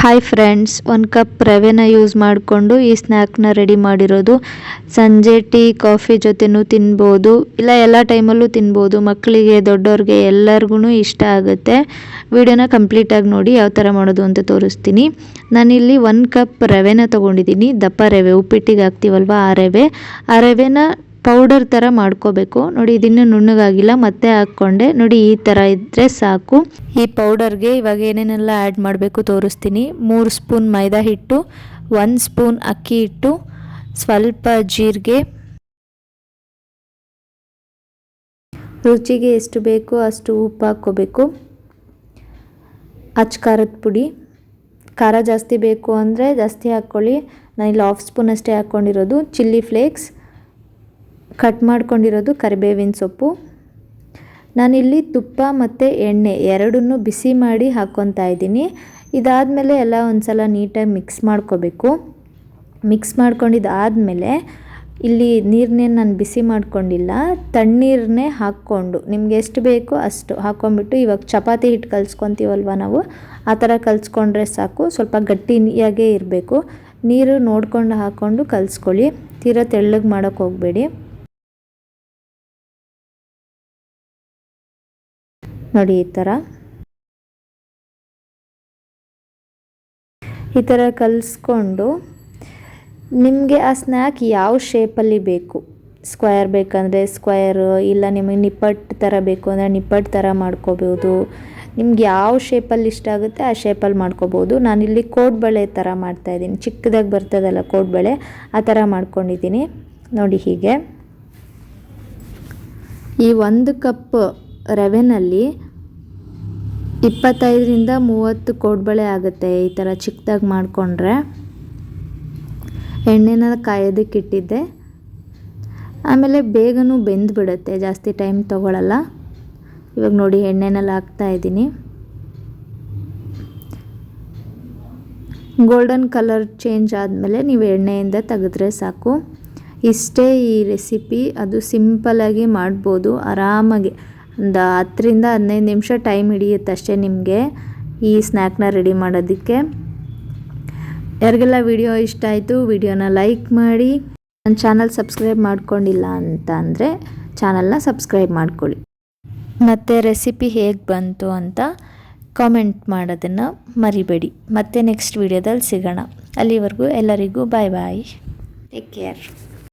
Hi friends, 1 cup ರವೆನ use ಮಾಡಿಕೊಂಡು ಈ ಸ್ನ್ಯಾಕ್ನ ರೆಡಿ ಮಾಡಿರೋದು. ಸಂಜೆ ಟೀ ಕಾಫಿ ಜೊತೆನೂ ತಿನ್ಬೋದು, ಇಲ್ಲ ಎಲ್ಲ ಟೈಮಲ್ಲೂ ತಿನ್ಬೋದು. ಮಕ್ಕಳಿಗೆ ದೊಡ್ಡವ್ರಿಗೆ ಎಲ್ಲರಿಗೂ ಇಷ್ಟ ಆಗುತ್ತೆ. ವಿಡಿಯೋನ ಕಂಪ್ಲೀಟಾಗಿ ನೋಡಿ ಯಾವ ಥರ ಮಾಡೋದು ಅಂತ ತೋರಿಸ್ತೀನಿ. ನಾನಿಲ್ಲಿ 1 ಕಪ್ ರವೆನ ತೊಗೊಂಡಿದ್ದೀನಿ. ದಪ್ಪ ರವೆ, ಉಪ್ಪಿಟ್ಟಿಗೆ ಹಾಕ್ತೀವಲ್ವ ಆ ರವೆನ ಪೌಡರ್ ಥರ ಮಾಡ್ಕೋಬೇಕು. ನೋಡಿ, ಇದನ್ನು ನುಣ್ಣಗಾಗಿಲ್ಲ, ಮತ್ತೆ ಹಾಕ್ಕೊಂಡೆ. ನೋಡಿ, ಈ ಥರ ಇದ್ದರೆ ಸಾಕು. ಈ ಪೌಡರ್ಗೆ ಇವಾಗ ಏನೇನೆಲ್ಲ ಆ್ಯಡ್ ಮಾಡಬೇಕು ತೋರಿಸ್ತೀನಿ. 3 ಸ್ಪೂನ್ ಮೈದಾ ಹಿಟ್ಟು, 1 ಸ್ಪೂನ್ ಅಕ್ಕಿ ಹಿಟ್ಟು, ಸ್ವಲ್ಪ ಜೀರಿಗೆ, ರುಚಿಗೆ ಎಷ್ಟು ಬೇಕೋ ಅಷ್ಟು ಉಪ್ಪು ಹಾಕ್ಕೋಬೇಕು, ಅಚ್ಚ ಖಾರದ ಪುಡಿ. ಖಾರ ಜಾಸ್ತಿ ಬೇಕು ಅಂದರೆ ಜಾಸ್ತಿ ಹಾಕ್ಕೊಳ್ಳಿ. ನಾನಿಲ್ಲಿ 1/2 ಸ್ಪೂನ್ ಅಷ್ಟೇ ಹಾಕ್ಕೊಂಡಿರೋದು. ಚಿಲ್ಲಿ ಫ್ಲೇಕ್ಸ್, ಕಟ್ ಮಾಡ್ಕೊಂಡಿರೋದು ಕರಿಬೇವಿನ ಸೊಪ್ಪು. ನಾನಿಲ್ಲಿ ತುಪ್ಪ ಮತ್ತು ಎಣ್ಣೆ ಎರಡನ್ನೂ ಬಿಸಿ ಮಾಡಿ ಹಾಕ್ಕೊತಾ ಇದ್ದೀನಿ. ಇದಾದಮೇಲೆ ಎಲ್ಲ ಒಂದು ಸಲ ನೀಟಾಗಿ ಮಿಕ್ಸ್ ಮಾಡ್ಕೋಬೇಕು. ಮಿಕ್ಸ್ ಮಾಡ್ಕೊಂಡಿದ್ದಾದಮೇಲೆ ಇಲ್ಲಿ ನೀರನ್ನೇ ನಾನು ಬಿಸಿ ಮಾಡ್ಕೊಂಡಿಲ್ಲ, ತಣ್ಣೀರನ್ನೇ ಹಾಕ್ಕೊಂಡು ನಿಮ್ಗೆ ಎಷ್ಟು ಬೇಕೋ ಅಷ್ಟು ಹಾಕ್ಕೊಂಬಿಟ್ಟು ಇವಾಗ ಚಪಾತಿ ಹಿಟ್ಟು ಕಲಿಸ್ಕೊತೀವಲ್ವ ನಾವು, ಆ ಥರ ಕಲಿಸ್ಕೊಂಡ್ರೆ ಸಾಕು. ಸ್ವಲ್ಪ ಗಟ್ಟಿಯಾಗೇ ಇರಬೇಕು. ನೀರು ನೋಡಿಕೊಂಡು ಹಾಕ್ಕೊಂಡು ಕಲಿಸ್ಕೊಳ್ಳಿ. ತೀರಾ ತೆಳ್ಳಗೆ ಮಾಡೋಕ್ಕೆ ಹೋಗಬೇಡಿ. ನೋಡಿ, ಈ ಥರ ಕಲಿಸ್ಕೊಂಡು ನಿಮಗೆ ಆ ಸ್ನ್ಯಾಕ್ ಯಾವ ಶೇಪಲ್ಲಿ ಬೇಕು, ಸ್ಕ್ವೇರ್ ಬೇಕಂದರೆ ಸ್ಕ್ವೇರು, ಇಲ್ಲ ನಿಮಗೆ ನಿಪ್ಪಟ್ಟು ಥರ ಬೇಕು ಅಂದರೆ ನಿಪ್ಪಟ್ಟು ಥರ ಮಾಡ್ಕೋಬೋದು. ನಿಮ್ಗೆ ಯಾವ ಶೇಪಲ್ಲಿ ಇಷ್ಟ ಆಗುತ್ತೆ ಆ ಶೇಪಲ್ಲಿ ಮಾಡ್ಕೋಬೋದು. ನಾನಿಲ್ಲಿ ಕೋಡ್ಬಳೆ ಥರ ಮಾಡ್ತಾಯಿದ್ದೀನಿ. ಚಿಕ್ಕದಾಗಿ ಬರ್ತದಲ್ಲ ಕೋಡ್ಬಳೆ, ಆ ಥರ ಮಾಡ್ಕೊಂಡಿದ್ದೀನಿ. ನೋಡಿ, ಹೀಗೆ ಈ 1 ಕಪ್ ರವೆನಲ್ಲಿ 25ರಿಂದ 30 ಕೋಡ್ಬಳೆ ಆಗುತ್ತೆ. ಈ ಥರ ಚಿಕ್ಕದಾಗಿ ಮಾಡಿಕೊಂಡ್ರೆ. ಎಣ್ಣೆನ ಕಾಯೋದಕ್ಕೆ ಇಟ್ಟಿದ್ದೆ, ಆಮೇಲೆ ಬೇಗನೂ ಬೆಂದುಬಿಡುತ್ತೆ, ಜಾಸ್ತಿ ಟೈಮ್ ತೊಗೊಳ್ಳಲ್ಲ. ಇವಾಗ ನೋಡಿ, ಎಣ್ಣೆನಲ್ಲಿ ಹಾಕ್ತಾಯಿದ್ದೀನಿ. ಗೋಲ್ಡನ್ ಕಲರ್ ಚೇಂಜ್ ಆದಮೇಲೆ ನೀವು ಎಣ್ಣೆಯಿಂದ ತೆಗೆದ್ರೆ ಸಾಕು. ಇಷ್ಟೇ ಈ ರೆಸಿಪಿ. ಅದು ಸಿಂಪಲ್ಲಾಗಿ ಮಾಡ್ಬೋದು ಆರಾಮಾಗಿ. ಒಂದು 10ರಿಂದ 15 ನಿಮಿಷ ಟೈಮ್ ಹಿಡಿಯುತ್ತೆ ಅಷ್ಟೇ ನಿಮಗೆ ಈ ಸ್ನ್ಯಾಕ್ನ ರೆಡಿ ಮಾಡೋದಕ್ಕೆ. ಯಾರಿಗೆಲ್ಲ ವಿಡಿಯೋ ಇಷ್ಟ ಆಯಿತು ವಿಡಿಯೋನ ಲೈಕ್ ಮಾಡಿ. ನನ್ನ ಚಾನಲ್ ಸಬ್ಸ್ಕ್ರೈಬ್ ಮಾಡ್ಕೊಂಡಿಲ್ಲ ಅಂತ ಅಂದರೆ ಚಾನಲ್ನ ಸಬ್ಸ್ಕ್ರೈಬ್ ಮಾಡ್ಕೊಳ್ಳಿ. ಮತ್ತು ರೆಸಿಪಿ ಹೇಗೆ ಬಂತು ಅಂತ ಕಾಮೆಂಟ್ ಮಾಡೋದನ್ನು ಮರಿಬೇಡಿ. ಮತ್ತೆ ನೆಕ್ಸ್ಟ್ ವಿಡಿಯೋದಲ್ಲಿ ಸಿಗೋಣ. ಅಲ್ಲಿವರೆಗೂ ಎಲ್ಲರಿಗೂ ಬಾಯ್ ಬಾಯ್, ಟೇಕ್ ಕೇರ್.